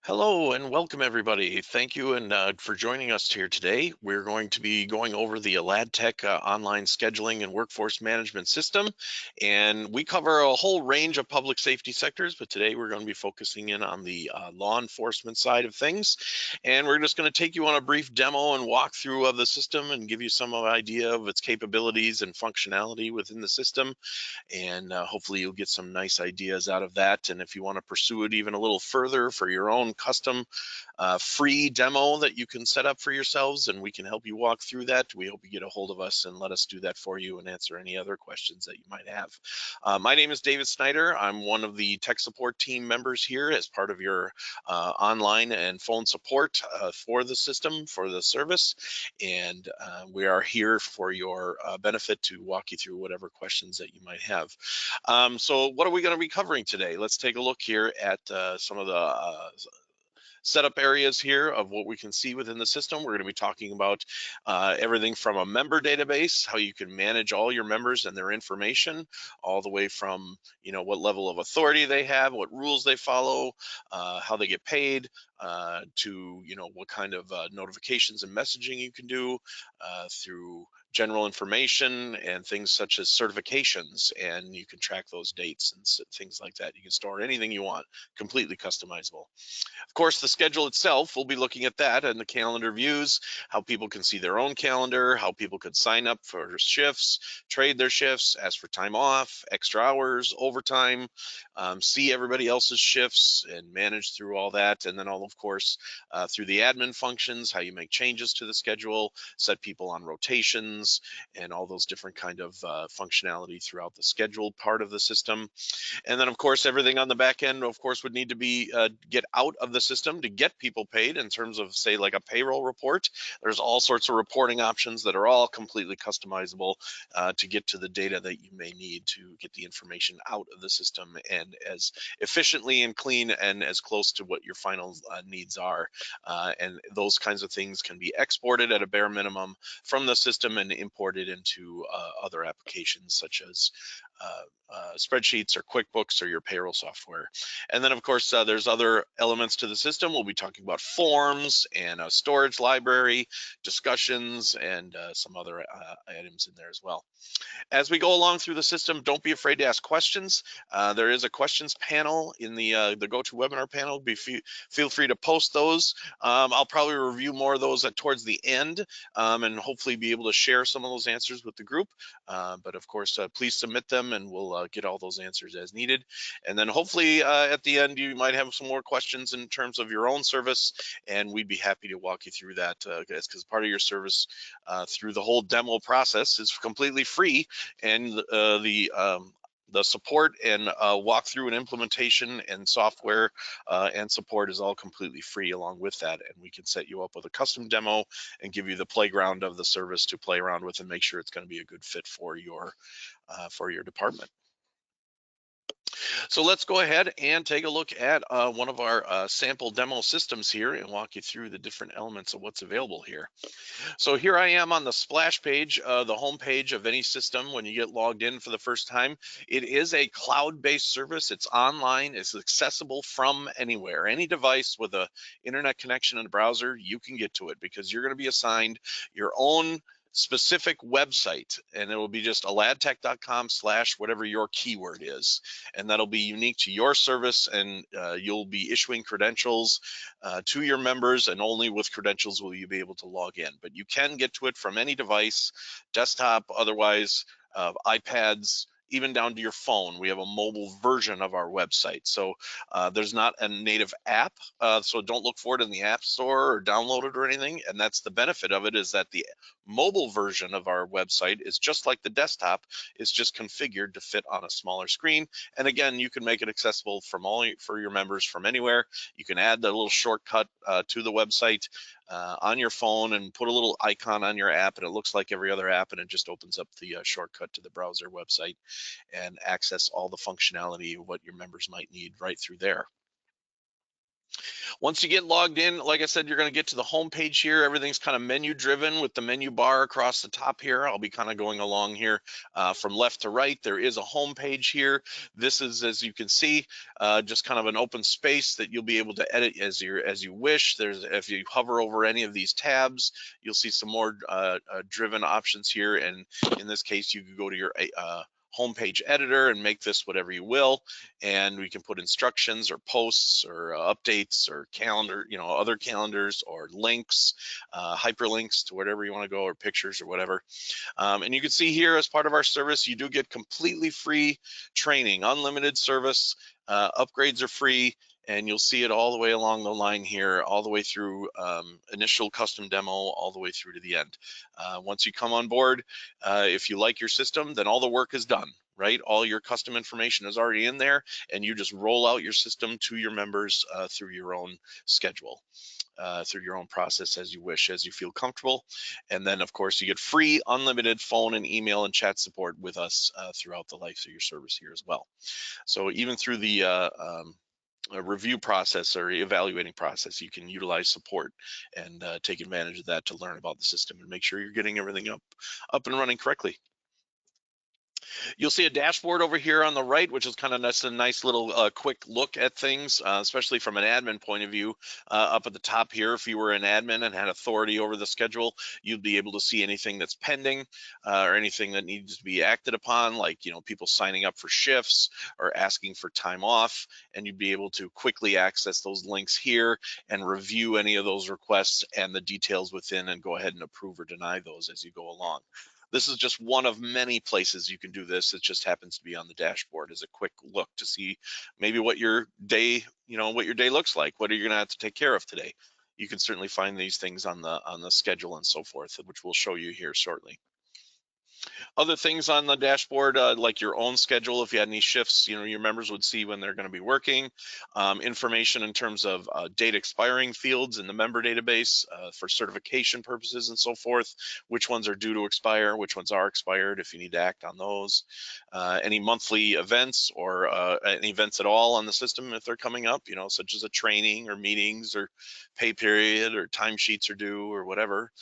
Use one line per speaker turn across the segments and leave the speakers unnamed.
Hello and welcome everybody. Thank you for joining us here today. We're going to be going over the Aladtec online scheduling and workforce management system, and we cover a whole range of public safety sectors, but today we're going to be focusing in on the law enforcement side of things. And we're just going to take you on a brief demo and walkthrough of the system and give you some idea of its capabilities and functionality within the system, and hopefully you'll get some nice ideas out of that. And if you want to pursue it even a little further for your own custom free demo that you can set up for yourselves, and we can help you walk through that, we hope you get a hold of us and let us do that for you and answer any other questions that you might have. My name is David Snyder. I'm one of the tech support team members here as part of your online and phone support for the system, for the service, and we are here for your benefit to walk you through whatever questions that you might have. So what are we going to be covering today? Let's take a look here at some of the setup areas here of what we can see within the system. We're going to be talking about everything from a member database, how you can manage all your members and their information, all the way from, what level of authority they have, what rules they follow, how they get paid, to, what kind of notifications and messaging you can do through general information and things such as certifications, and you can track those dates and things like that. You can store anything you want, completely customizable. Of course, the schedule itself, we'll be looking at that and the calendar views, how people can see their own calendar, how people could sign up for shifts, trade their shifts, ask for time off, extra hours, overtime, see everybody else's shifts and manage through all that. And then of course, through the admin functions, how you make changes to the schedule, set people on rotations, and all those different kind of functionality throughout the scheduled part of the system. And then of course, everything on the back end, of course, would need to be get out of the system to get people paid in terms of, say, like a payroll report. There's all sorts of reporting options that are all completely customizable to get to the data that you may need to get the information out of the system, and as efficiently and clean and as close to what your final needs are. And those kinds of things can be exported at a bare minimum from the system and imported into other applications such as spreadsheets or QuickBooks or your payroll software. And then of course, there's other elements to the system. We'll be talking about forms and a storage library, discussions, and some other items in there as well. As we go along through the system, don't be afraid to ask questions. There is a questions panel in the GoToWebinar panel. Feel free to post those. I'll probably review more of those towards the end, and hopefully be able to share some of those answers with the group. But of course, please submit them and we'll get all those answers as needed. And then hopefully at the end, you might have some more questions in terms of your own service, and we'd be happy to walk you through that, because part of your service through the whole demo process is completely free, and the support and walkthrough and implementation and software and support is all completely free along with that. And we can set you up with a custom demo and give you the playground of the service to play around with and make sure it's going to be a good fit for your department. So let's go ahead and take a look at one of our sample demo systems here and walk you through the different elements of what's available here. So here I am on the splash page, the home page of any system when you get logged in for the first time. It is a cloud-based service. It's online. It's accessible from anywhere. Any device with a internet connection and a browser, you can get to it because you're going to be assigned your own specific website, and it will be just aladtec.com/ whatever your keyword is, and that'll be unique to your service, and you'll be issuing credentials to your members, and only with credentials will you be able to log in. But you can get to it from any device, desktop, otherwise, iPads, even down to your phone. We have a mobile version of our website. So there's not a native app, so don't look for it in the App Store or download it or anything. And that's the benefit of it, is that the mobile version of our website is just like the desktop. It's just configured to fit on a smaller screen. And again, you can make it accessible for your members from anywhere. You can add the little shortcut to the website on your phone and put a little icon on your app, and it looks like every other app, and it just opens up the shortcut to the browser website and access all the functionality of what your members might need right through there. Once you get logged in, like I said, you're going to get to the home page here. Everything's kind of menu driven with the menu bar across the top here. I'll be kind of going along here from left to right. There is a home page here. This is, as you can see, just kind of an open space that you'll be able to edit as you wish. If you hover over any of these tabs, you'll see some more driven options here. And in this case, you could go to your homepage editor and make this whatever you will, and we can put instructions or posts or updates or calendar, other calendars or links, hyperlinks to whatever you want to go, or pictures or whatever. And you can see here, as part of our service, you do get completely free training, unlimited service. Upgrades are free, and you'll see it all the way along the line here, all the way through initial custom demo, all the way through to the end. Once you come on board, if you like your system, then all the work is done, right? All your custom information is already in there, and you just roll out your system to your members through your own schedule. Through your own process as you wish, as you feel comfortable. And then, of course, you get free unlimited phone and email and chat support with us throughout the life of your service here as well. So even through the review process or evaluating process, you can utilize support and take advantage of that to learn about the system and make sure you're getting everything up and running correctly. You'll see a dashboard over here on the right, which is kind of a nice little quick look at things, especially from an admin point of view. Up at the top here, if you were an admin and had authority over the schedule, you'd be able to see anything that's pending or anything that needs to be acted upon, like people signing up for shifts or asking for time off, and you'd be able to quickly access those links here and review any of those requests and the details within, and go ahead and approve or deny those as you go along. This is just one of many places you can do this. It just happens to be on the dashboard as a quick look to see maybe what your day, what your day looks like. What are you going to have to take care of today? You can certainly find these things on the schedule and so forth, which we'll show you here shortly. Other things on the dashboard, like your own schedule, if you had any shifts, your members would see when they're going to be working. Information in terms of date expiring fields in the member database for certification purposes and so forth, which ones are due to expire, which ones are expired if you need to act on those. Any monthly events or any events at all on the system if they're coming up, such as a training or meetings or pay period or timesheets are due or whatever.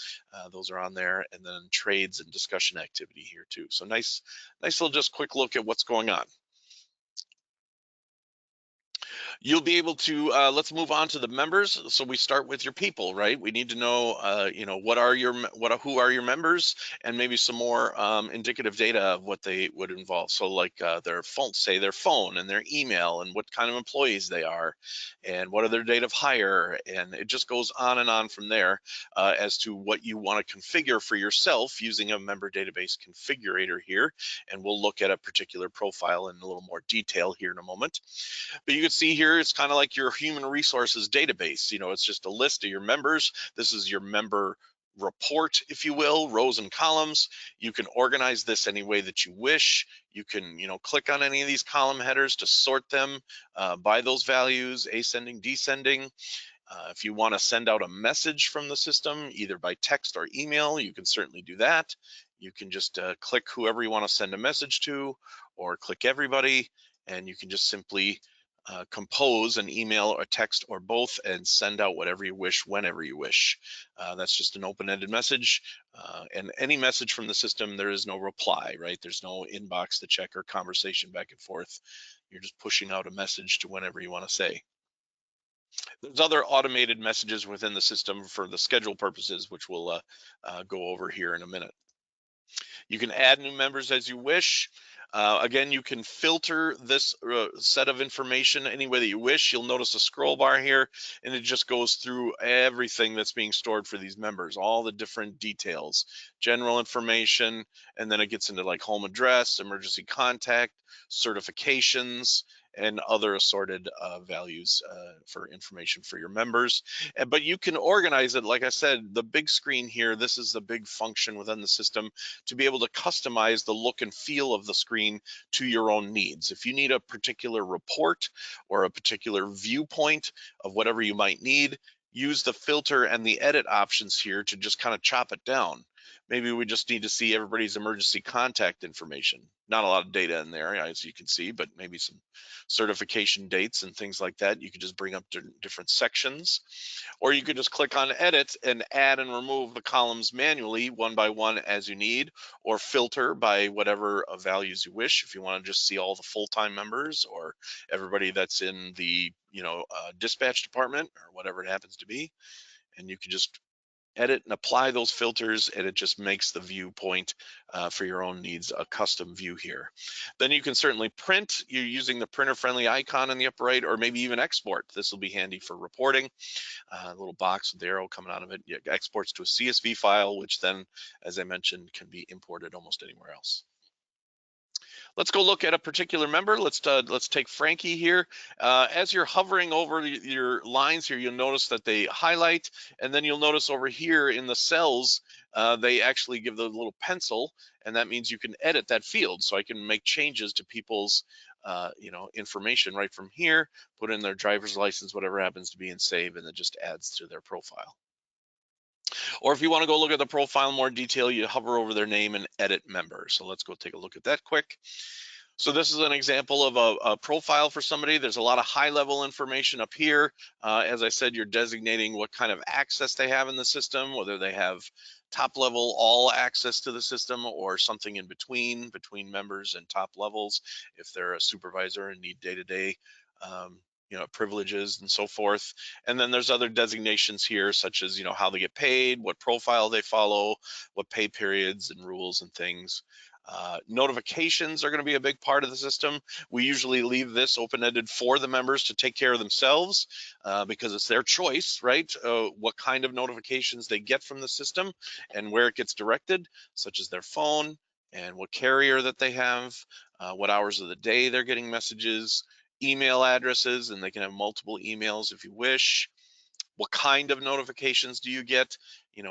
Those are on there. And then trades and discussion activity here too. So nice little just quick look at what's going on. You'll be able to, let's move on to the members. So we start with your people, right? We need to know, who are your members, and maybe some more indicative data of what they would involve. So like their phone and their email, and what kind of employees they are, and what are their date of hire. And it just goes on and on from there as to what you want to configure for yourself using a member database configurator here. And we'll look at a particular profile in a little more detail here in a moment. But you can see here, it's kind of like your human resources database. It's just a list of your members. This is your member report, if you will, rows and columns. You can organize this any way that you wish. You can, click on any of these column headers to sort them by those values, ascending, descending. If you want to send out a message from the system, either by text or email, you can certainly do that. You can just click whoever you want to send a message to, or click everybody, and you can just simply compose an email or text or both and send out whatever you wish, whenever you wish. That's just an open-ended message. And any message from the system, there is no reply, right? There's no inbox to check or conversation back and forth. You're just pushing out a message to whenever you want to say. There's other automated messages within the system for the schedule purposes, which we'll go over here in a minute. You can add new members as you wish. Again, you can filter this set of information any way that you wish. You'll notice a scroll bar here, and it just goes through everything that's being stored for these members, all the different details, general information, and then it gets into like home address, emergency contact, certifications, and other assorted values for information for your members. But you can organize it, like I said, the big screen here, this is the big function within the system to be able to customize the look and feel of the screen to your own needs. If you need a particular report or a particular viewpoint of whatever you might need, use the filter and the edit options here to just kind of chop it down. maybe we just need to see everybody's emergency contact information. Not a lot of data in there, as you can see, but maybe some certification dates and things like that. You could just bring up different sections, or you could just click on edit and add and remove the columns manually one by one as you need, or filter by whatever values you wish. If you want to just see all the full-time members or everybody that's in the dispatch department or whatever it happens to be, and you can just edit and apply those filters, and it just makes the viewpoint for your own needs a custom view here. Then you can certainly print. You're using the printer friendly icon in the upper right, or maybe even export. This will be handy for reporting. A little box with the arrow coming out of it. It exports to a CSV file, which then, as I mentioned, can be imported almost anywhere else. Let's go look at a particular member. Let's take Frankie here. As you're hovering over your lines here, you'll notice that they highlight, and then you'll notice over here in the cells, they actually give the little pencil, and that means you can edit that field. So I can make changes to people's information right from here, put in their driver's license, whatever happens to be, and save, and it just adds to their profile. Or if you want to go look at the profile in more detail, you hover over their name and edit member. So let's go take a look at that quick. So this is an example of a profile for somebody. There's a lot of high level information up here. As I said, you're designating what kind of access they have in the system, whether they have top level all access to the system or something in between members and top levels, if they're a supervisor and need day-to-day privileges and so forth. And then there's other designations here, such as how they get paid, what profile they follow, what pay periods and rules and things. Notifications are going to be a big part of the system. We usually leave this open-ended for the members to take care of themselves because it's their choice, right? What kind of notifications they get from the system and where it gets directed, such as their phone and what carrier that they have, what hours of the day they're getting messages, email addresses, and they can have multiple emails if you wish. What kind of notifications do you get?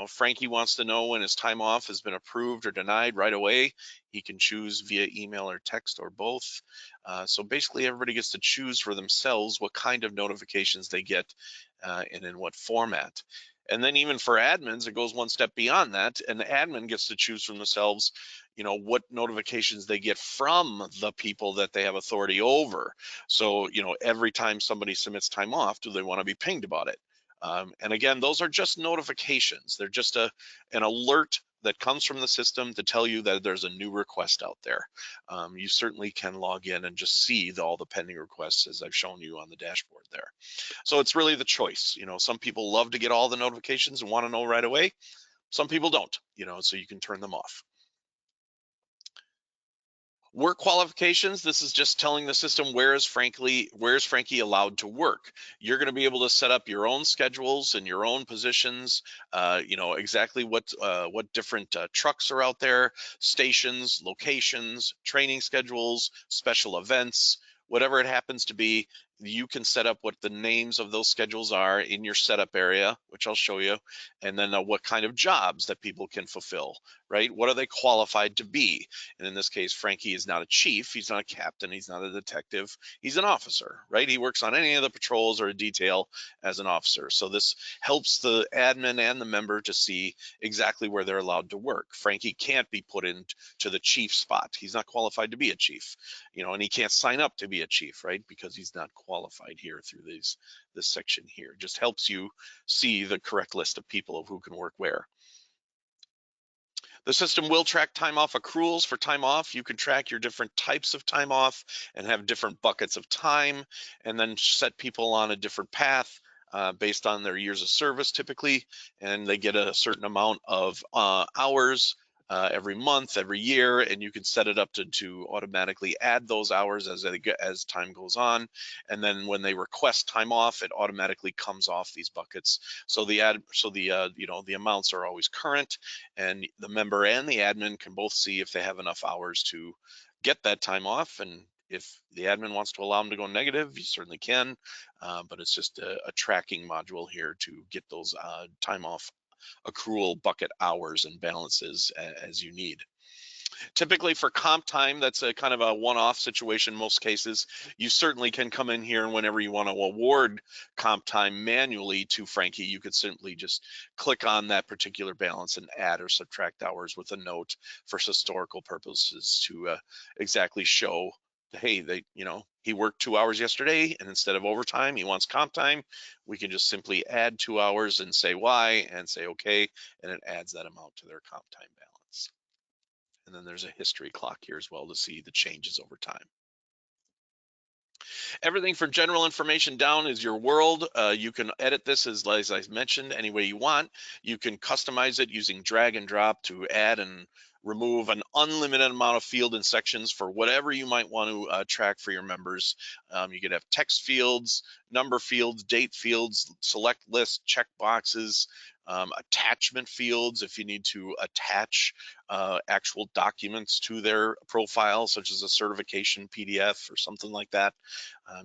Frankie wants to know when his time off has been approved or denied right away. He can choose via email or text or both. So basically everybody gets to choose for themselves what kind of notifications they get and in what format. And then even for admins, it goes one step beyond that, and the admin gets to choose for themselves what notifications they get from the people that they have authority over. So every time somebody submits time off, do they want to be pinged about it? And again, those are just notifications. They're just an alert that comes from the system to tell you that there's a new request out there. You certainly can log in and just see all the pending requests as I've shown you on the dashboard there. So it's really the choice. Some people love to get all the notifications and want to know right away. Some people don't, so you can turn them off. Work qualifications, this is just telling the system where is Frankie allowed to work. You're going to be able to set up your own schedules and your own positions, exactly what different trucks are out there, stations, locations, training schedules, special events, whatever it happens to be. You can set up what the names of those schedules are in your setup area, which I'll show you, and then what kind of jobs that people can fulfill, right? What are they qualified to be? And in this case, Frankie is not a chief, he's not a captain, he's not a detective, he's an officer, right? He works on any of the patrols or a detail as an officer. So this helps the admin and the member to see exactly where they're allowed to work. Frankie can't be put into the chief spot. He's not qualified to be a chief, and he can't sign up to be a chief, right? Because he's not qualified here through this section here. It just helps you see the correct list of people of who can work where. The system will track time off accruals for time off. You can track your different types of time off and have different buckets of time, and then set people on a different path based on their years of service typically, and they get a certain amount of hours every month, every year, and you can set it up to automatically add those hours as time goes on. And then when they request time off, it automatically comes off these buckets. So the amounts are always current, and the member and the admin can both see if they have enough hours to get that time off. And if the admin wants to allow them to go negative, you certainly can, but it's just a tracking module here to get those time off accrual bucket hours and balances as you need. Typically for comp time, that's a kind of a one-off situation. Most cases, you certainly can come in here, and whenever you want to award comp time manually to Frankie, you could simply just click on that particular balance and add or subtract hours with a note for historical purposes to exactly show, hey, he worked 2 hours yesterday, and instead of overtime, he wants comp time. We can just simply add 2 hours and say why, and say okay, and it adds that amount to their comp time balance. And then there's a history clock here as well to see the changes over time. Everything from general information down is your world. You can edit this as I mentioned any way you want. You can customize it using drag and drop to add and remove an unlimited amount of field and sections for whatever you might want to track for your members. You could have text fields, number fields, date fields, select list, check boxes, attachment fields if you need to attach actual documents to their profile, such as a certification PDF or something like that.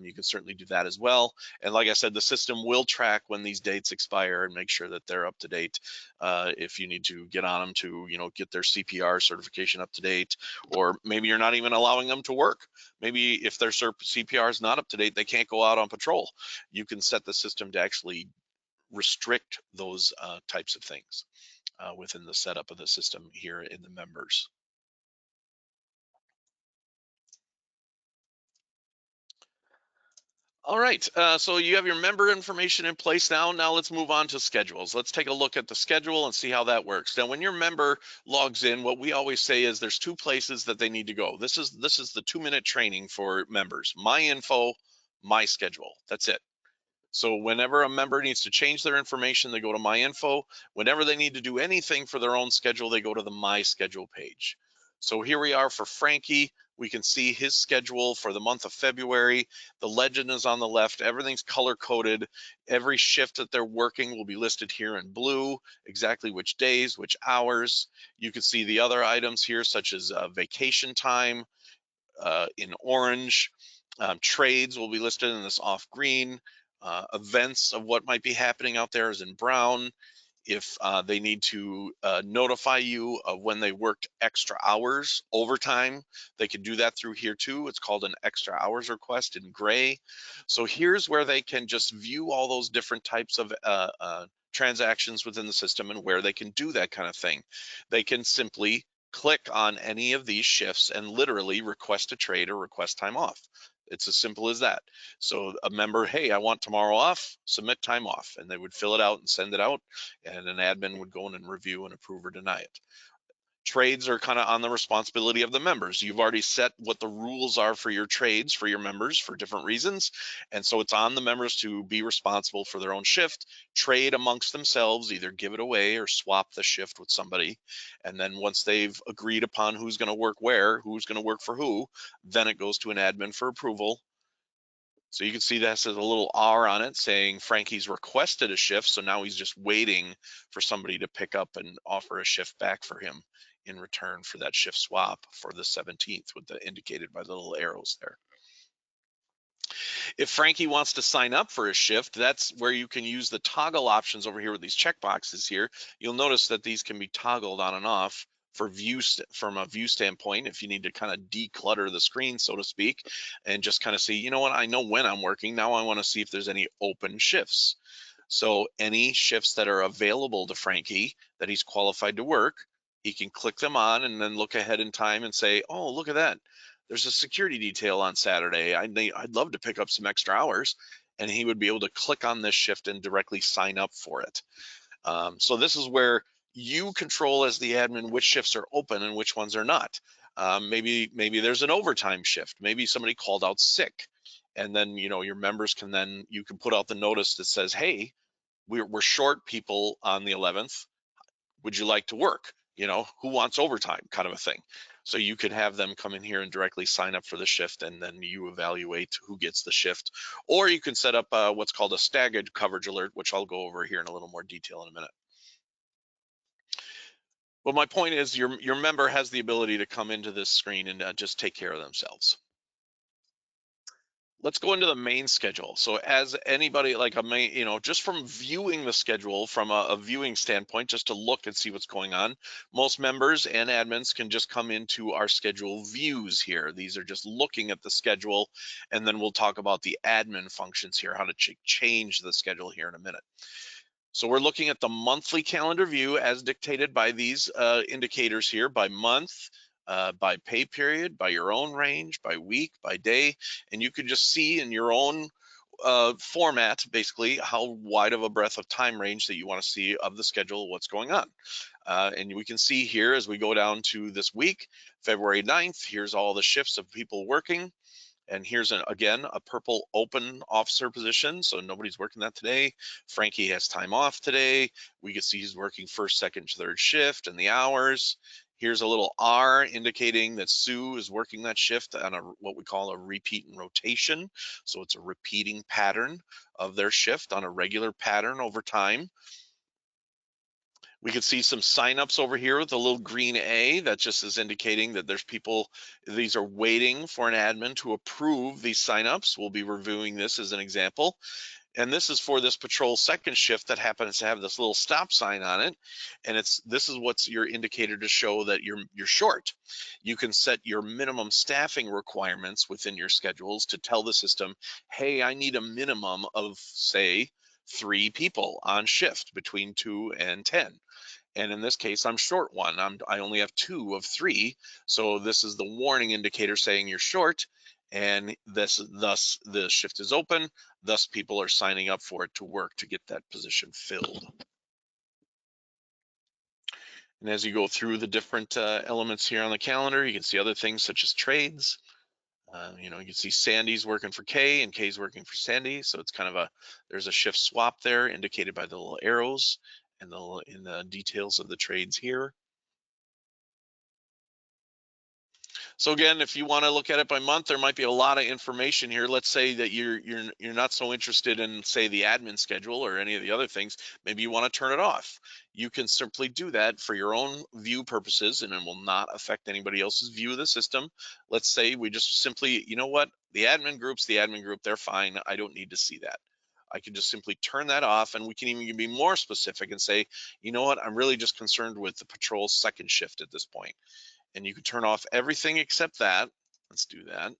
You can certainly do that as well. And like I said, the system will track when these dates expire and make sure that they're up to date. If you need to get on them to, get their CPR certification up to date, or maybe you're not even allowing them to work. Maybe if their CPR is not up to date, they can't go out on patrol. You can set the system to actually restrict those types of things within the setup of the system here in the members. All right, so you have your member information in place now. Now let's move on to schedules. Let's take a look at the schedule and see how that works. Now, when your member logs in, what we always say is there's two places that they need to go. This is the 2-minute training for members. My info, my schedule. That's it. So whenever a member needs to change their information, they go to My Info. Whenever they need to do anything for their own schedule, they go to the My Schedule page. So here we are for Frankie. We can see his schedule for the month of February. The legend is on the left. Everything's color coded. Every shift that they're working will be listed here in blue, exactly which days, which hours. You can see the other items here, such as vacation time in orange. Trades will be listed in this off green. Events of what might be happening out there is in brown. If they need to notify you of when they worked extra hours overtime, they can do that through here too. It's called an extra hours request in gray. So here's where they can just view all those different types of transactions within the system and where they can do that kind of thing. They can simply click on any of these shifts and literally request a trade or request time off. It's as simple as that. So a member, hey, I want tomorrow off, submit time off, and they would fill it out and send it out, and an admin would go in and review and approve or deny it. Trades are kind of on the responsibility of the members. You've already set what the rules are for your trades for your members for different reasons. And so it's on the members to be responsible for their own shift, trade amongst themselves, either give it away or swap the shift with somebody. And then once they've agreed upon who's going to work where, who's going to work for who, then it goes to an admin for approval. So you can see that says a little R on it saying Frankie's requested a shift. So now he's just waiting for somebody to pick up and offer a shift back for him in return for that shift swap for the 17th, with the indicated by the little arrows there. If Frankie wants to sign up for a shift, that's where you can use the toggle options over here with these check boxes here. You'll notice that these can be toggled on and off for view from a view standpoint, if you need to kind of declutter the screen, so to speak, and just kind of see, you know what, I know when I'm working. Now I want to see if there's any open shifts. So any shifts that are available to Frankie that he's qualified to work, he can click them on and then look ahead in time and say, oh, look at that. There's a security detail on Saturday. I'd love to pick up some extra hours. And he would be able to click on this shift and directly sign up for it. So this is where you control as the admin which shifts are open and which ones are not. Maybe there's an overtime shift. Maybe somebody called out sick. And then, your members you can put out the notice that says, hey, we're short people on the 11th. Would you like to work? Who wants overtime, kind of a thing. So you could have them come in here and directly sign up for the shift, and then you evaluate who gets the shift. Or you can set up what's called a staggered coverage alert, which I'll go over here in a little more detail in a minute. Well, my point is your member has the ability to come into this screen and just take care of themselves. Let's go into the main schedule. So as anybody like a main, just from viewing the schedule from a viewing standpoint, just to look and see what's going on, most members and admins can just come into our schedule views here. These are just looking at the schedule, and then we'll talk about the admin functions here, how to change the schedule here in a minute. So we're looking at the monthly calendar view as dictated by these indicators here, by month, by pay period, by your own range, by week, by day, and you can just see in your own format basically how wide of a breadth of time range that you want to see of the schedule, what's going on. And we can see here as we go down to this week, February 9th, here's all the shifts of people working. And here's again a purple open officer position, so nobody's working that today. Frankie has time off today. We can see he's working first, second, third shift and the hours. Here's a little R indicating that Sue is working that shift on what we call a repeat and rotation. So it's a repeating pattern of their shift on a regular pattern over time. We can see some signups over here with a little green A. That just is indicating that there's people, these are waiting for an admin to approve these signups. We'll be reviewing this as an example. And this is for this patrol second shift that happens to have this little stop sign on it. And this is what's your indicator to show that you're short. You can set your minimum staffing requirements within your schedules to tell the system, hey, I need a minimum of, say, 3 people on shift between 2 and 10. And in this case, I'm short one. I only have 2 of 3. So this is the warning indicator saying you're short, and thus the shift is open. Thus people are signing up for it to work to get that position filled. And as you go through the different elements here on the calendar, you can see other things such as trades. You can see Sandy's working for Kay and Kay's working for Sandy. So it's kind of there's a shift swap there indicated by the little arrows and in the details of the trades here. So again, if you want to look at it by month, there might be a lot of information here. Let's say that you're not so interested in, say, the admin schedule or any of the other things. Maybe you want to turn it off. You can simply do that for your own view purposes, and it will not affect anybody else's view of the system. Let's say we just simply, you know what, the admin group, they're fine. I don't need to see that. I can just simply turn that off, and we can even be more specific and say, you know what, I'm really just concerned with the patrol second shift at this point. And you can turn off everything except that. Let's do that.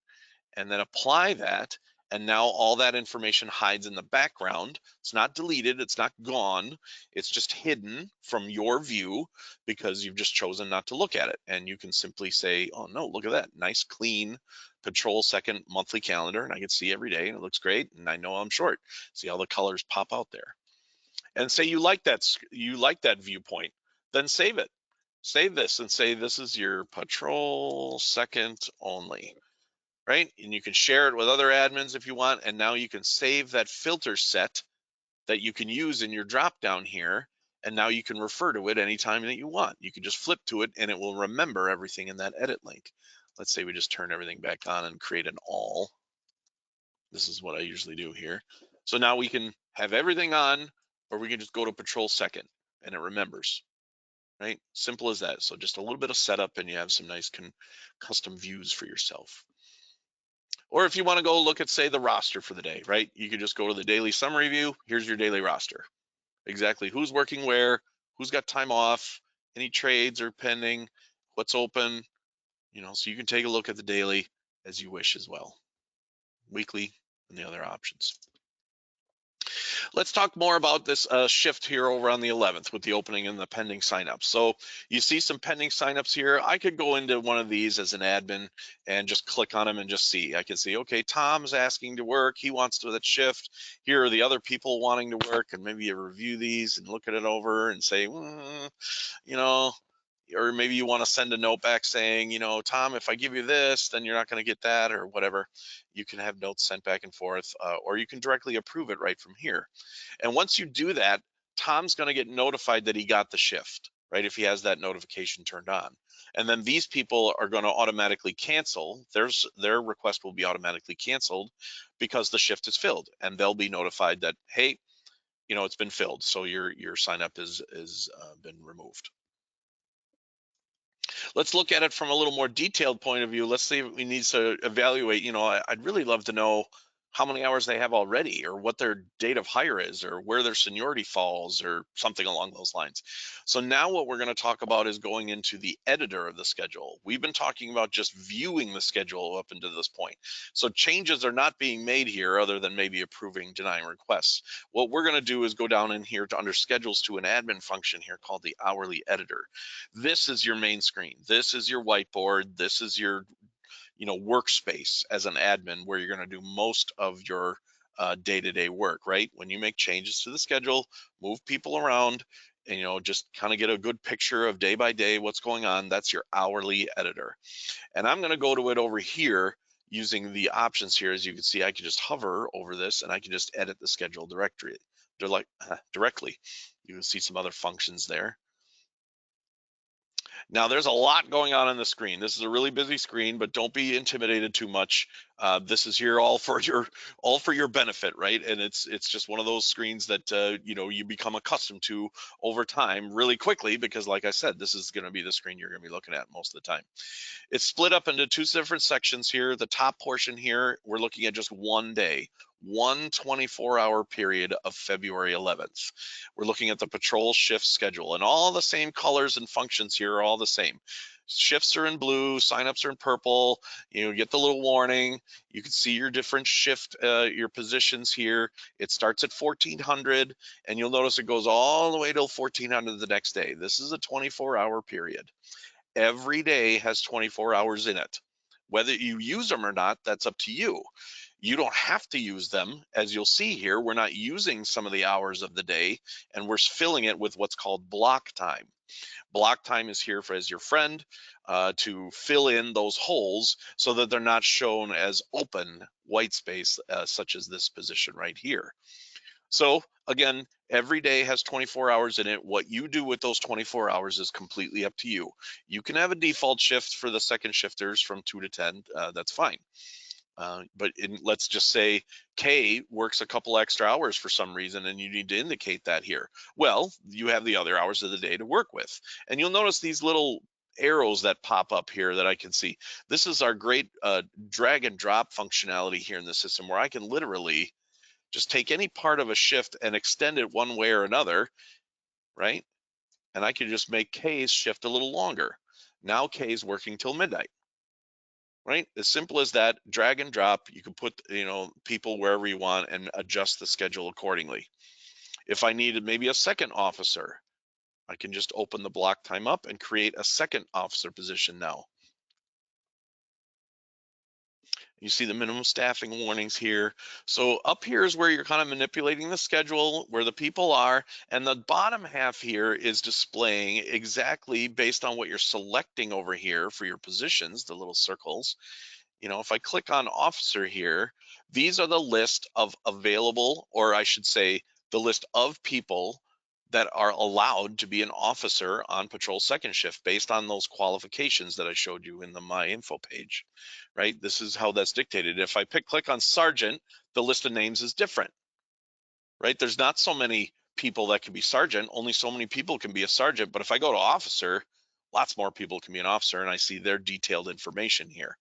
And then apply that. And now all that information hides in the background. It's not deleted, it's not gone. It's just hidden from your view because you've just chosen not to look at it. And you can simply say, oh no, look at that, nice clean patrol second monthly calendar. And I can see every day and it looks great. And I know I'm short. See how the colors pop out there. And say you like that viewpoint, then save it. Save this and say this is your patrol second only, right? And you can share it with other admins if you want. And now you can save that filter set that you can use in your drop down here. And now you can refer to it anytime that you want. You can just flip to it and it will remember everything in that edit link. Let's say we just turn everything back on and create an all. This is what I usually do here. So now we can have everything on, or we can just go to patrol second and it remembers. Right? Simple as that. So just a little bit of setup and you have some nice custom views for yourself. Or if you want to go look at, say, the roster for the day, right? You could just go to the daily summary view. Here's your daily roster. Exactly who's working where, who's got time off, any trades are pending, what's open, so you can take a look at the daily as you wish as well. Weekly and the other options. Let's talk more about this shift here over on the 11th with the opening and the pending signups. So you see some pending signups here. I could go into one of these as an admin and just click on them and just see. I can see, okay, Tom's asking to work. He wants to that shift. Here are the other people wanting to work, and maybe you review these and look at it over and say, or maybe you want to send a note back saying, Tom, if I give you this, then you're not going to get that or whatever. You can have notes sent back and forth, or you can directly approve it right from here. And once you do that, Tom's going to get notified that he got the shift, right? If he has that notification turned on. And then these people are going to automatically cancel. Their request will be automatically canceled because the shift is filled, and they'll be notified that, hey, it's been filled. So your sign up is been removed. Let's look at it from a little more detailed point of view. Let's say we need to evaluate, I'd really love to know how many hours they have already, or what their date of hire is, or where their seniority falls, or something along those lines. So now what we're going to talk about is going into the editor of the schedule. We've been talking about just viewing the schedule up until this point. So changes are not being made here other than maybe approving, denying requests. What we're going to do is go down in here to under schedules to an admin function here called the hourly editor. This is your main screen. This is your whiteboard. This is your workspace as an admin, where you're going to do most of your day-to-day work, right? When you make changes to the schedule, move people around, and just kind of get a good picture of day by day what's going on, that's your hourly editor. And I'm going to go to it over here using the options here. As you can see, I can just hover over this and I can just edit the schedule directly. You can see some other functions there. Now there's a lot going on the screen. This is a really busy screen, but don't be intimidated too much. This is here all for your benefit, right? And it's just one of those screens that you become accustomed to over time really quickly, because like I said, this is going to be the screen you're going to be looking at most of the time. It's split up into two different sections here. The top portion here, we're looking at just one day, one 24-hour period of February 11th. We're looking at the patrol shift schedule, and all the same colors and functions here are all the same. Shifts are in blue, signups are in purple. You get the little warning. You can see your different shift, your positions here. It starts at 1400, and you'll notice it goes all the way till 1400 the next day. This is a 24-hour period. Every day has 24 hours in it. Whether you use them or not, that's up to you. You don't have to use them. As you'll see here, we're not using some of the hours of the day, and we're filling it with what's called block time. Block time is here as your friend to fill in those holes so that they're not shown as open white space, such as this position right here. So again, every day has 24 hours in it. What you do with those 24 hours is completely up to you. You can have a default shift for the second shifters from 2 to 10. That's fine. But let's just say K works a couple extra hours for some reason, and you need to indicate that here. Well, you have the other hours of the day to work with. And you'll notice these little arrows that pop up here that I can see. This is our great drag and drop functionality here in the system, where I can literally just take any part of a shift and extend it one way or another, right? And I can just make K's shift a little longer. Now K's working till midnight, right? As simple as that. Drag and drop. You can put people wherever you want and adjust the schedule accordingly. If I needed maybe a second officer, I can just open the block time up and create a second officer position now. You see the minimum staffing warnings here. So up here is where you're kind of manipulating the schedule, where the people are, and the bottom half here is displaying exactly based on what you're selecting over here for your positions, the little circles. If I click on officer here, these are the list of available, or I should say the list of people that are allowed to be an officer on patrol second shift based on those qualifications that I showed you in the My Info page, right? This is how that's dictated. If I click on sergeant, the list of names is different, right? There's not so many people that can be sergeant, only so many people can be a sergeant. But if I go to officer, lots more people can be an officer, and I see their detailed information here.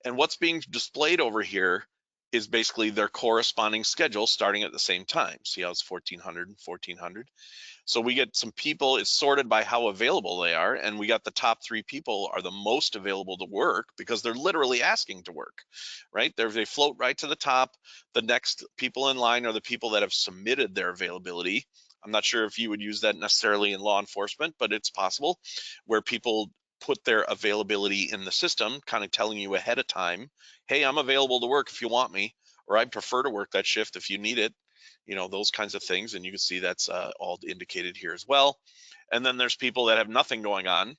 And what's being displayed over here is basically their corresponding schedule starting at the same time. See how it's 1400 and 1400? So we get some people, it's sorted by how available they are, and we got the top 3 people are the most available to work because they're literally asking to work, right? They float right to the top. The next people in line are the people that have submitted their availability. I'm not sure if you would use that necessarily in law enforcement, but it's possible, where people put their availability in the system, kind of telling you ahead of time, hey, I'm available to work if you want me, or I'd prefer to work that shift if you need it. Those kinds of things. And you can see that's all indicated here as well. And then there's people that have nothing going on,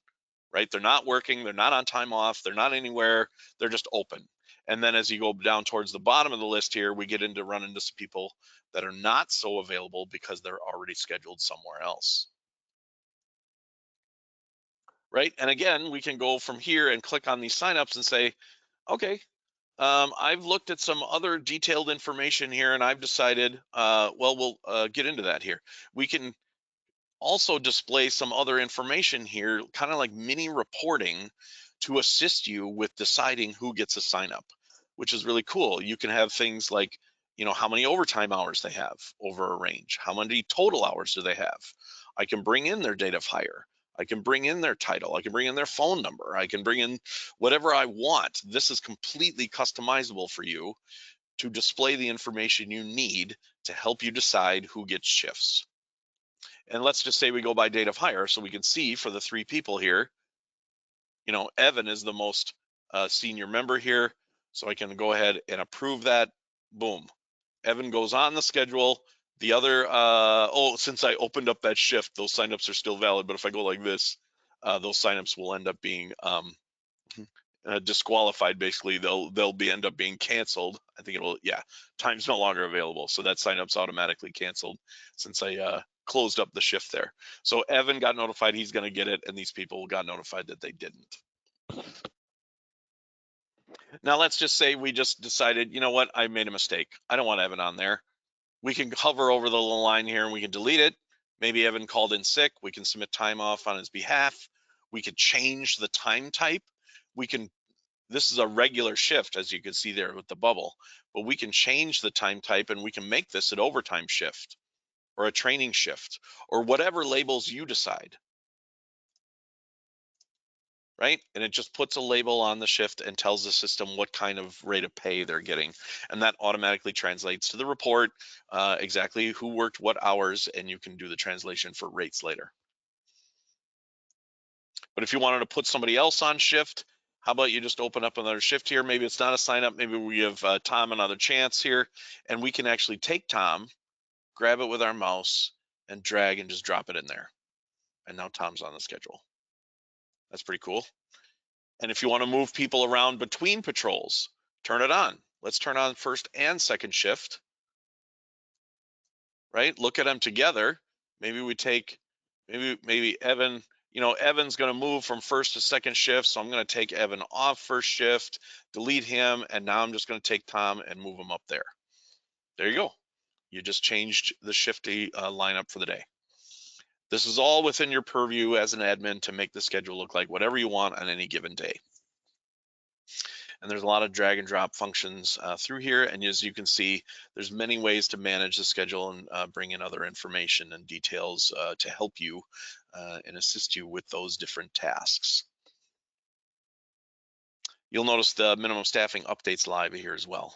right? They're not working, they're not on time off, they're not anywhere, they're just open. And then as you go down towards the bottom of the list here, we get into run into some people that are not so available because they're already scheduled somewhere else, right? And again, we can go from here and click on these signups and say, okay, I've looked at some other detailed information here, and I've decided, we'll get into that here. We can also display some other information here, kind of like mini reporting, to assist you with deciding who gets a sign up. which is really cool. You can have things like, how many overtime hours they have over a range, how many total hours do they have. I can bring in their date of hire. I can bring in their title. I can bring in their phone number. I can bring in whatever I want. This is completely customizable for you to display the information you need to help you decide who gets shifts. And let's just say we go by date of hire, so we can see for the 3 people here, Evan is the most senior member here, so I can go ahead and approve that. Boom. Evan goes on the schedule. The other, since I opened up that shift, those signups are still valid, but if I go like this, those signups will end up being disqualified. Basically, they'll end up being canceled. I think time's no longer available, so that signup's automatically canceled since I closed up the shift there. So Evan got notified he's going to get it, and these people got notified that they didn't. Now let's just say we just decided, you know what, I made a mistake. I don't want Evan on there. We can hover over the little line here and we can delete it. Maybe Evan called in sick. We can submit time off on his behalf. We could change the time type. This is a regular shift, as you can see there with the bubble, but we can change the time type and we can make this an overtime shift or a training shift or whatever labels you decide, right? And it just puts a label on the shift and tells the system what kind of rate of pay they're getting. And that automatically translates to the report, exactly who worked what hours, and you can do the translation for rates later. But if you wanted to put somebody else on shift, how about you just open up another shift here? Maybe it's not a sign up. Maybe we give Tom another chance here, and we can actually take Tom, grab it with our mouse, and drag and just drop it in there. And now Tom's on the schedule. That's pretty cool. And if you want to move people around between patrols, turn it on. Let's turn on first and second shift, right? Look at them together. Maybe we take, maybe Evan, Evan's going to move from first to second shift. So I'm going to take Evan off first shift, delete him. And now I'm just going to take Tom and move him up there. There you go. You just changed the shifty lineup for the day. This is all within your purview as an admin to make the schedule look like whatever you want on any given day. And there's a lot of drag and drop functions through here. And as you can see, there's many ways to manage the schedule and bring in other information and details to help you and assist you with those different tasks. You'll notice the minimum staffing updates live here as well.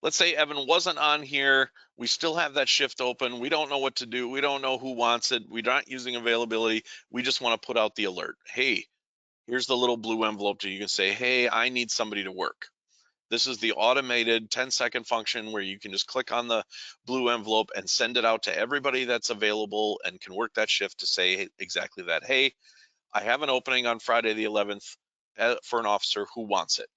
Let's say Evan wasn't on here. We still have that shift open. We don't know what to do. We don't know who wants it. We're not using availability. We just want to put out the alert. Hey, here's the little blue envelope that you can say, hey, I need somebody to work. This is the automated 10-second function where you can just click on the blue envelope and send it out to everybody that's available and can work that shift to say exactly that. Hey, I have an opening on Friday the 11th for an officer who wants it.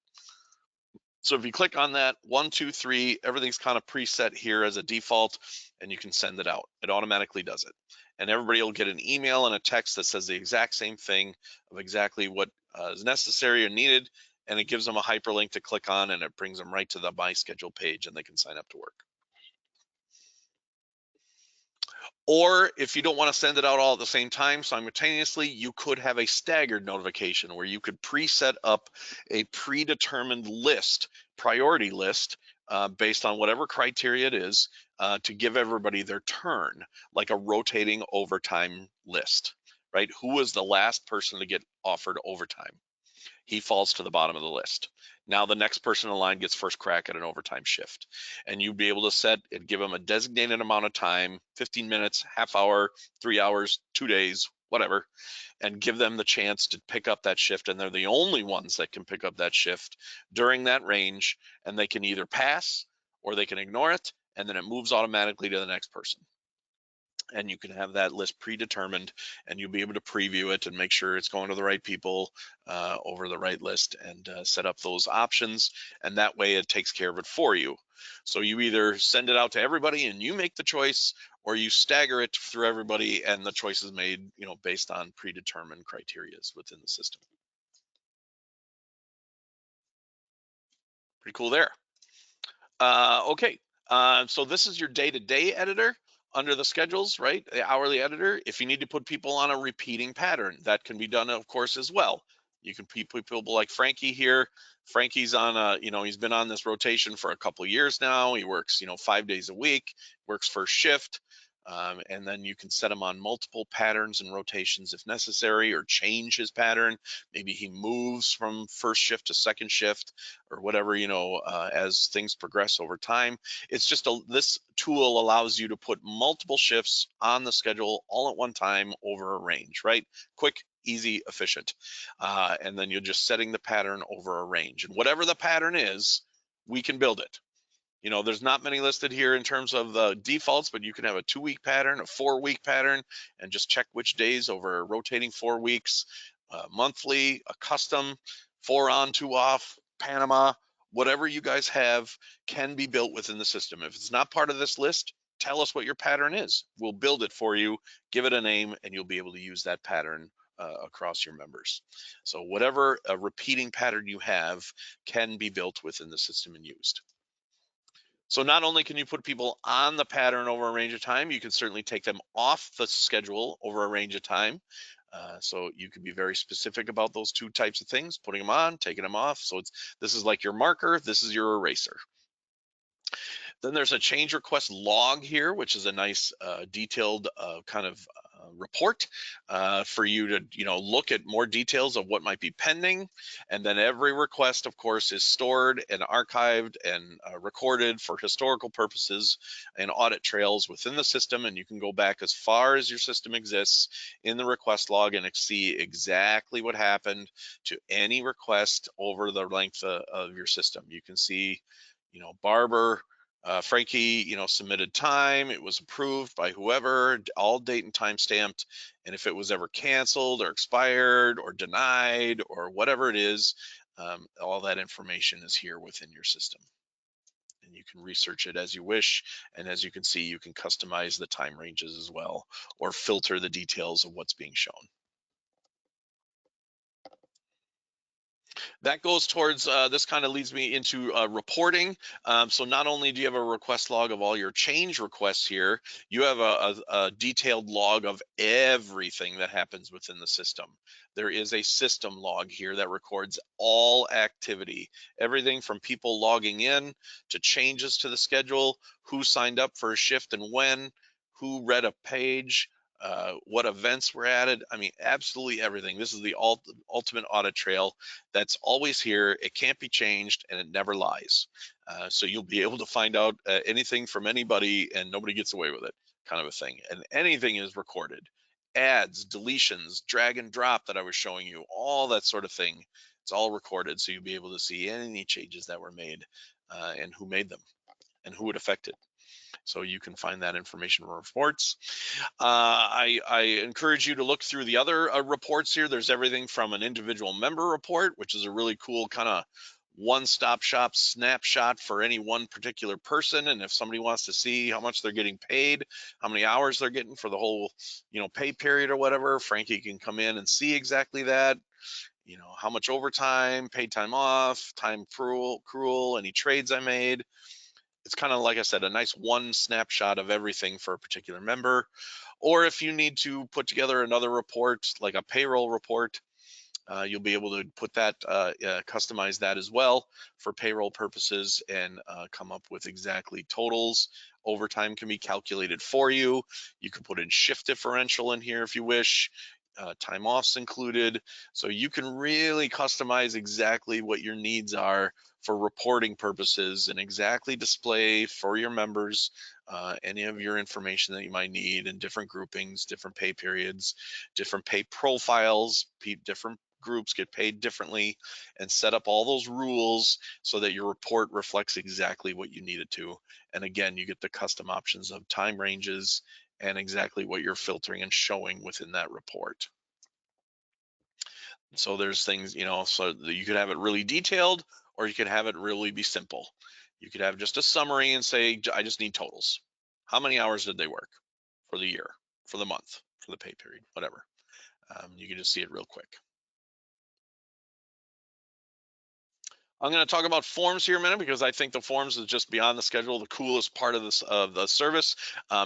So if you click on that, 1, 2, 3, everything's kind of preset here as a default, and you can send it out. It automatically does it. And everybody will get an email and a text that says the exact same thing of exactly what is necessary or needed, and it gives them a hyperlink to click on, and it brings them right to the My Schedule page, and they can sign up to work. Or if you don't want to send it out all at the same time simultaneously, you could have a staggered notification where you could preset up a predetermined list, priority list, based on whatever criteria it is, to give everybody their turn, like a rotating overtime list, right? Who was the last person to get offered overtime? He falls to the bottom of the list. Now the next person in line gets first crack at an overtime shift. And you'd be able to set and give them a designated amount of time, 15 minutes, half hour, 3 hours, 2 days, whatever, and give them the chance to pick up that shift. And they're the only ones that can pick up that shift during that range. And they can either pass or they can ignore it. And then it moves automatically to the next person. And you can have that list predetermined, and you'll be able to preview it and make sure it's going to the right people over the right list, and set up those options. And that way it takes care of it for you. So you either send it out to everybody and you make the choice, or you stagger it through everybody and the choice is made, based on predetermined criteria within the system. Pretty cool there. Okay, so this is your day-to-day editor. Under the schedules, right? The hourly editor. If you need to put people on a repeating pattern, that can be done, of course, as well. You can people like Frankie here. Frankie's on he's been on this rotation for a couple of years now. He works, 5 days a week, works first shift. And then you can set him on multiple patterns and rotations if necessary, or change his pattern. Maybe he moves from first shift to second shift, or whatever, as things progress over time. It's just this tool allows you to put multiple shifts on the schedule all at one time over a range, right? Quick, easy, efficient. And then you're just setting the pattern over a range. And whatever the pattern is, we can build it. There's not many listed here in terms of the defaults, but you can have a 2-week pattern, a 4-week pattern, and just check which days over rotating 4 weeks, monthly, a custom, 4 on, 2 off, Panama, whatever you guys have can be built within the system. If it's not part of this list, tell us what your pattern is. We'll build it for you, give it a name, and you'll be able to use that pattern across your members. So whatever repeating pattern you have can be built within the system and used. So not only can you put people on the pattern over a range of time, you can certainly take them off the schedule over a range of time. So you can be very specific about those 2 types of things, putting them on, taking them off. So this is like your marker, this is your eraser. Then there's a change request log here, which is a nice detailed kind of report for you to look at more details of what might be pending. And then every request, of course, is stored and archived and recorded for historical purposes and audit trails within the system. And you can go back as far as your system exists in the request log and see exactly what happened to any request over the length of your system. You can see, Barber, Frankie, submitted time, it was approved by whoever, all date and time stamped. And if it was ever canceled or expired or denied or whatever it is, all that information is here within your system. And you can research it as you wish. And as you can see, you can customize the time ranges as well, or filter the details of what's being shown. That goes towards, this kind of leads me into reporting. So not only do you have a request log of all your change requests here, you have a detailed log of everything that happens within the system. There is a system log here that records all activity, everything from people logging in to changes to the schedule, who signed up for a shift and when, who read a page, what events were added. I mean, absolutely everything. This is the ultimate audit trail that's always here. It can't be changed and it never lies. So you'll be able to find out anything from anybody and nobody gets away with it, kind of a thing. And anything is recorded. Adds, deletions, drag and drop that I was showing you, all that sort of thing. It's all recorded, so you'll be able to see any changes that were made and who made them and who it affected. So you can find that information in reports. I encourage you to look through the other reports here. There's everything from an individual member report, which is a really cool kind of one-stop shop snapshot for any one particular person. And if somebody wants to see how much they're getting paid, how many hours they're getting for the whole, pay period or whatever, Frankie can come in and see exactly that. How much overtime, paid time off, time accrual, any trades I made. It's kind of, like I said, a nice one snapshot of everything for a particular member. Or if you need to put together another report, like a payroll report, you'll be able to put that, customize that as well for payroll purposes and come up with exactly totals. Overtime can be calculated for you. You can put in shift differential in here if you wish. Time offs included. So you can really customize exactly what your needs are for reporting purposes and exactly display for your members any of your information that you might need in different groupings, different pay periods, different pay profiles, different groups get paid differently, and set up all those rules so that your report reflects exactly what you need it to. And again, you get the custom options of time ranges and exactly what you're filtering and showing within that report. So there's things, so you could have it really detailed, or you could have it really be simple. You could have just a summary and say, I just need totals. How many hours did they work for the year, for the month, for the pay period, whatever. You can just see it real quick. I'm going to talk about forms here in a minute because I think the forms is just beyond the schedule, the coolest part of this of the service.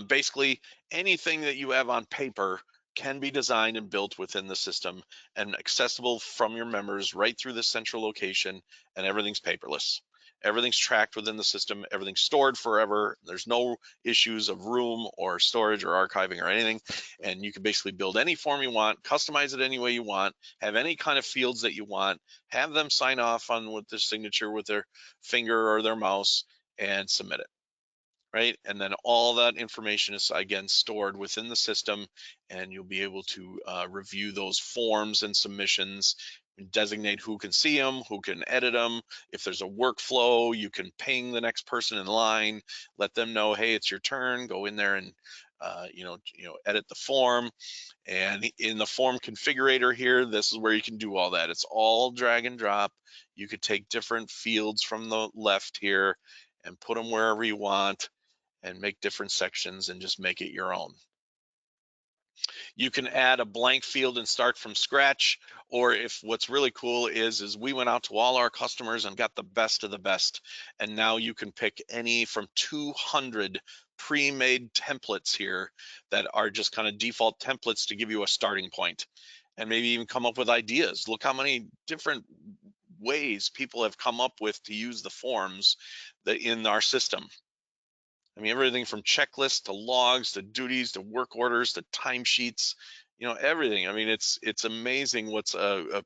Basically, anything that you have on paper can be designed and built within the system and accessible from your members right through this central location, and everything's paperless. Everything's tracked within the system, everything's stored forever. There's no issues of room or storage or archiving or anything. And you can basically build any form you want, customize it any way you want, have any kind of fields that you want, have them sign off on with their signature with their finger or their mouse, and submit it. Right? And then all that information is again stored within the system, and you'll be able to review those forms and submissions, designate who can see them, who can edit them. If there's a workflow, you can ping the next person in line, let them know, hey, it's your turn, go in there and edit the form. And in the form configurator here, this is where you can do all that. It's all drag and drop. You could take different fields from the left here and put them wherever you want, and make different sections and just make it your own. You can add a blank field and start from scratch, or if what's really cool is we went out to all our customers and got the best of the best, and now you can pick any from 200 pre-made templates here that are just kind of default templates to give you a starting point, and maybe even come up with ideas. Look how many different ways people have come up with to use the forms that in our system. I mean, everything from checklists to logs to duties to work orders to timesheets, everything. I mean, it's amazing what's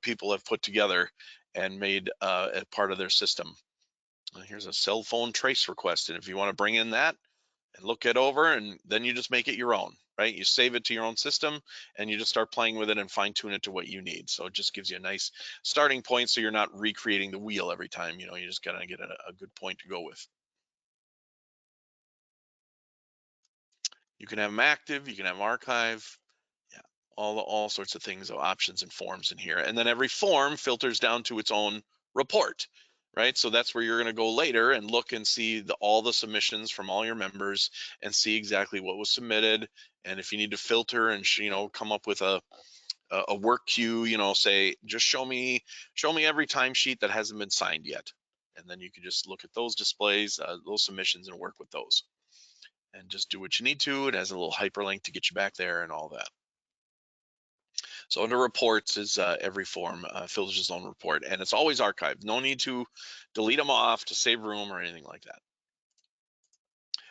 people have put together and made a part of their system. Here's a cell phone trace request, and if you want to bring in that and look it over, and then you just make it your own, right? You save it to your own system, and you just start playing with it and fine tune it to what you need. So it just gives you a nice starting point, so you're not recreating the wheel every time. You just gotta get a good point to go with. You can have them active, you can have them archive, yeah, all sorts of things, options and forms in here. And then every form filters down to its own report, right? So that's where you're going to go later and look and see all the submissions from all your members and see exactly what was submitted. And if you need to filter and come up with a work queue, say just show me every timesheet that hasn't been signed yet, and then you can just look at those displays, those submissions, and work with those, and just do what you need to. It has a little hyperlink to get you back there and all that. So under reports is every form filters its own report, and it's always archived. No need to delete them off to save room or anything like that.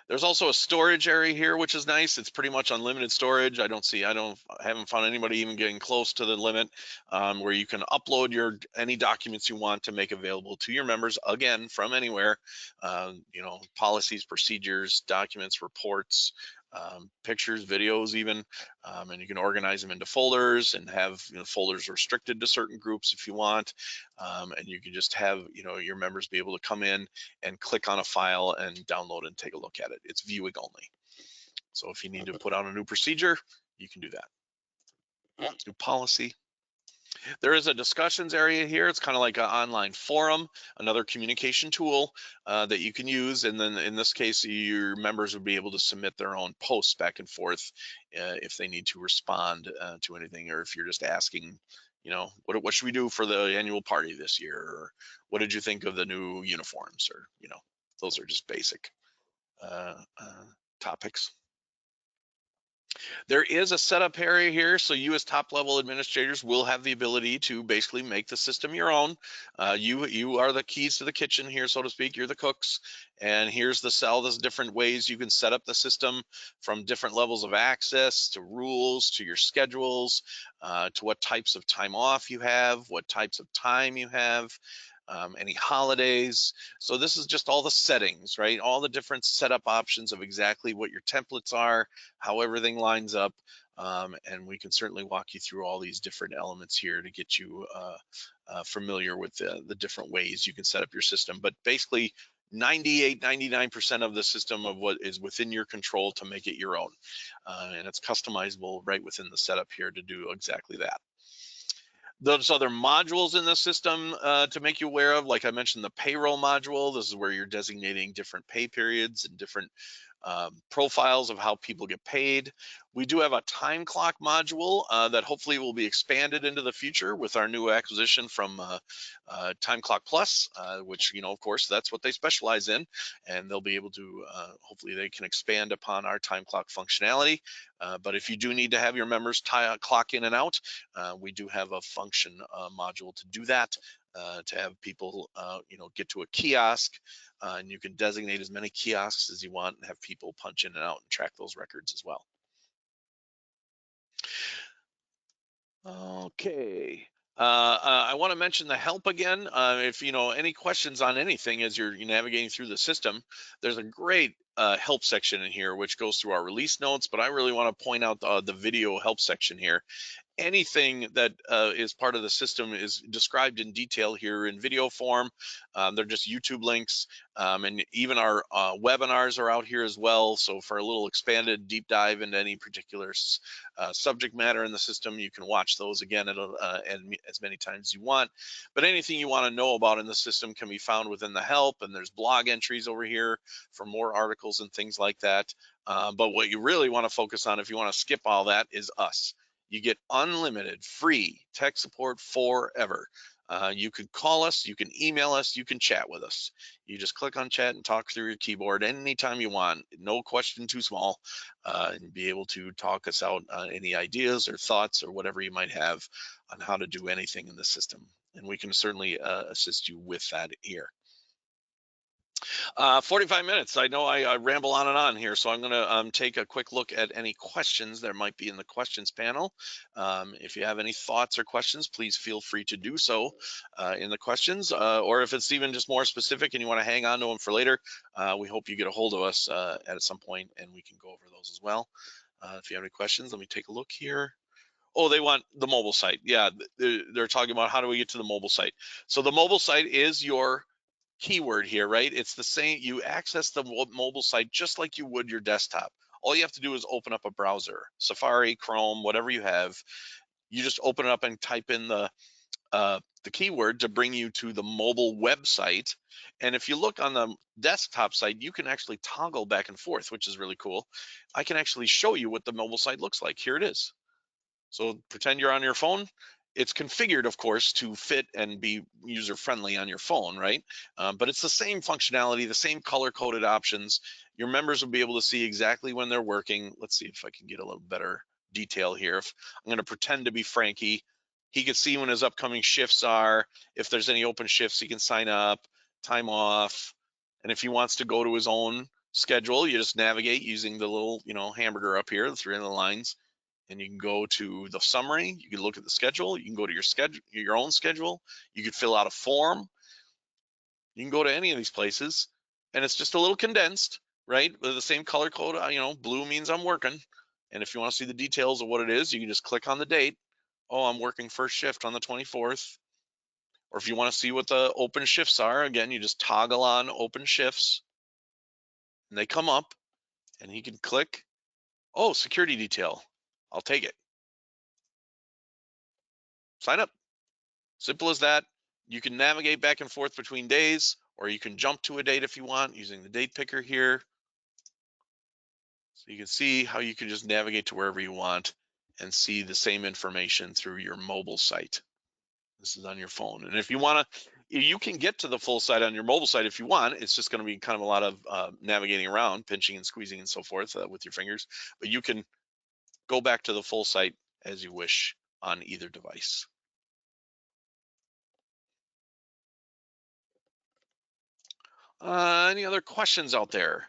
There's also a storage area here, which is nice. It's pretty much unlimited storage. I haven't found anybody even getting close to the limit, where you can upload any documents you want to make available to your members, again, from anywhere. Policies, procedures, documents, reports, pictures, videos even, and you can organize them into folders and have folders restricted to certain groups if you want, and you can just have your members be able to come in and click on a file and download and take a look at it. It's viewing only. So if you need to put on a new procedure, you can do that. New policy. There is a discussions area here. It's kind of like an online forum, another communication tool that you can use. And then in this case, your members would be able to submit their own posts back and forth if they need to respond to anything, or if you're just asking, what should we do for the annual party this year? Or what did you think of the new uniforms? Or, those are just basic topics. There is a setup area here, so you as top level administrators will have the ability to basically make the system your own. You are the keys to the kitchen here, so to speak. You're the cooks, and here's there's different ways you can set up the system, from different levels of access to rules to your schedules, to what types of time off you have, what types of time you have. Any holidays. So this is just all the settings, right? All the different setup options of exactly what your templates are, how everything lines up. And we can certainly walk you through all these different elements here to get you familiar with the different ways you can set up your system. But basically 99% of the system of what is within your control to make it your own. And it's customizable right within the setup here to do exactly that. There's other modules in the system to make you aware of. Like I mentioned, the payroll module. This is where you're designating different pay periods and different profiles of how people get paid. We do have a time clock module that hopefully will be expanded into the future with our new acquisition from Time Clock Plus, which, of course, that's what they specialize in, and they'll be able to, hopefully they can expand upon our time clock functionality. But if you do need to have your members clock in and out, we do have a function module to do that, to have people, get to a kiosk, and you can designate as many kiosks as you want and have people punch in and out and track those records as well. Okay. I want to mention the help again. If any questions on anything as you're navigating through the system, there's a great help section in here which goes through our release notes. But I really want to point out the video help section here. Anything that is part of the system is described in detail here in video form. They're just YouTube links, and even our webinars are out here as well. So for a little expanded deep dive into any particular subject matter in the system, you can watch those again and as many times as you want. But anything you want to know about in the system can be found within the help, and there's blog entries over here for more articles and things like that. But what you really want to focus on, if you want to skip all that, is us. You get unlimited free tech support forever. You can call us, you can email us, you can chat with us. You just click on chat and talk through your keyboard anytime you want. No question too small, and be able to talk us out on any ideas or thoughts or whatever you might have on how to do anything in the system. And we can certainly assist you with that here. 45 minutes. I know I ramble on and on here, so I'm going to take a quick look at any questions there might be in the questions panel. If you have any thoughts or questions, please feel free to do so in the questions, or if it's even just more specific and you want to hang on to them for later, we hope you get a hold of us at some point and we can go over those as well. If you have any questions, let me take a look here. Oh, they want the mobile site. Yeah, they're talking about how do we get to the mobile site. So the mobile site is your keyword here, right? It's the same. You access the mobile site just like you would your desktop. All you have to do is open up a browser, Safari, Chrome, whatever you have. You just open it up and type in the keyword to bring you to the mobile website. And if you look on the desktop site, you can actually toggle back and forth, which is really cool. I can actually show you what the mobile site looks like. Here it is. So pretend you're on your phone. It's configured, of course, to fit and be user-friendly on your phone, right? But it's the same functionality, the same color-coded options. Your members will be able to see exactly when they're working. Let's see if I can get a little better detail here. If I'm going to pretend to be Frankie, he can see when his upcoming shifts are. If there's any open shifts, he can sign up, time off. And if he wants to go to his own schedule, you just navigate using the little, hamburger up here, the 3 lines. And you can go to the summary, you can look at the schedule, you can go to your schedule, your own schedule, you could fill out a form, you can go to any of these places, and it's just a little condensed, right? With the same color code, blue means I'm working. And if you want to see the details of what it is, you can just click on the date. Oh, I'm working first shift on the 24th. Or if you want to see what the open shifts are, again, you just toggle on open shifts and they come up and he can click, oh, security detail, I'll take it. Sign up. Simple as that. You can navigate back and forth between days, or you can jump to a date if you want using the date picker here. So you can see how you can just navigate to wherever you want and see the same information through your mobile site. This is on your phone. And if you want to, you can get to the full site on your mobile site if you want. It's just going to be kind of a lot of navigating around, pinching and squeezing and so forth with your fingers. But you can go back to the full site as you wish on either device. Any other questions out there?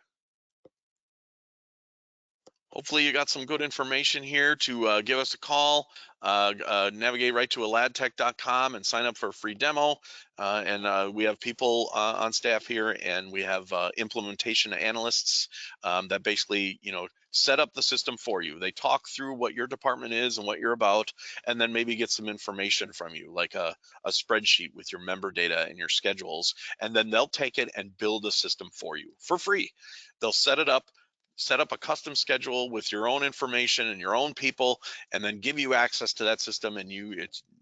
Hopefully you got some good information here to give us a call, navigate right to aladtec.com and sign up for a free demo. And we have people on staff here, and we have implementation analysts that basically, set up the system for you. They talk through what your department is and what you're about, and then maybe get some information from you, like a spreadsheet with your member data and your schedules. And then they'll take it and build a system for you for free. They'll set it up, set up a custom schedule with your own information and your own people, and then give you access to that system. And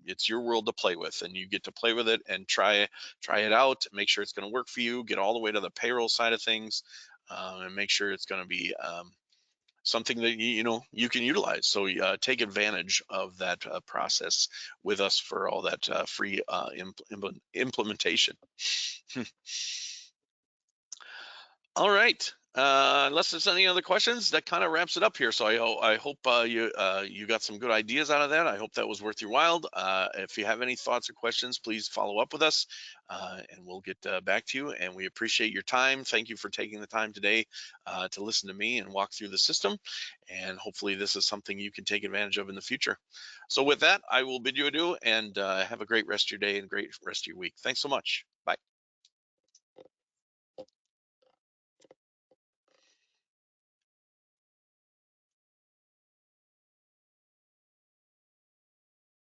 it's your world to play with, and you get to play with it and try it out, make sure it's going to work for you, get all the way to the payroll side of things. and make sure it's going to be something that you can utilize. So take advantage of that process with us for all that free implementation. All right. Unless there's any other questions, that kind of wraps it up here. So I hope you got some good ideas out of that. I hope that was worth your while. If you have any thoughts or questions, please follow up with us, and we'll get back to you. And we appreciate your time. Thank you for taking the time today to listen to me and walk through the system. And hopefully this is something you can take advantage of in the future. So with that, I will bid you adieu, and have a great rest of your day and great rest of your week. Thanks so much.